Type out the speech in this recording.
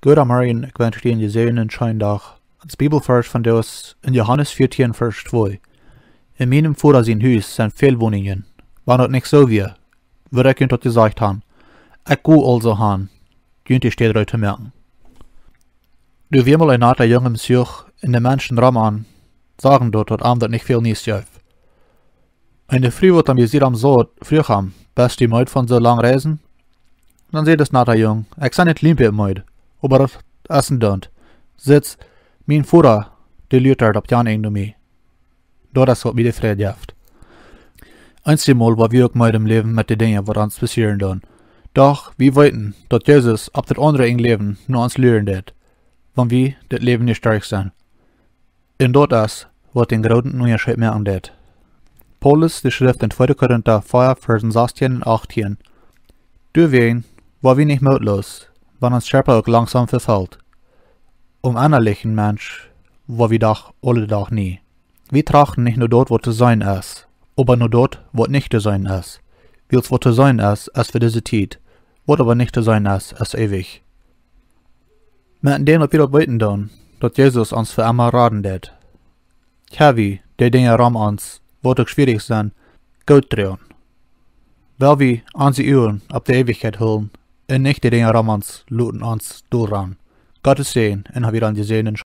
Goda Marien, ik wens die gezien en schijndag. Het Bibelvers van Deus in Johannes 14, vers 2. In meinem Vater zijn huis zijn veel woningen. Wanneer het niet zo weer, würde ik tot gezegd han. Ik go also han. Junt steht eruit te merken. Du wiemel ein nater jongem Such in de Menschen ram an, sagen dort am dat nicht viel nies jöf. Eine Früh wird am Jesir am Sood, früh am, best die Meut von so lang reisen? Dann seht es nater jong, ich sei nicht liempe im Meut, aber das essen dont. Sitz, mein Vater, die lütert ab Jan eng mi. Dort ist wat mir die Fried jaft. Einmal war wir auch meut im Leben mit de Dinge, wat uns passieren don. Doch, wir wollten, dat Jesus ab dat andere eng Leben nur uns lüren det. Wann wir das Leben nicht stark sein. In dort ist, wird den großen Unterschied merken det. Paulus, die Schrift in 2. Korinther 4, Versen 16 und 18. Du wen, war wir nicht mutlos, wann uns Schöpfer auch langsam verfällt. Innerlichen Mensch, war wir doch alle doch nie. Wir trachten nicht nur dort, wo zu sein ist, aber nur dort, wo nicht zu sein ist. Wils wo zu sein ist für diese Zeit, wo aber nicht zu sein ist ewig. Met den op wir weten dan, dat Jesus ons für immer raden det. Heavy, die Dinge ram ons, wat ook schwierig zijn, goed drehen. Weil wir onze Uhren op de Ewigkeit holen, en nicht die Dinge ram ons, looten ons doorran. Gottes Segen, en hab wir dann gesehen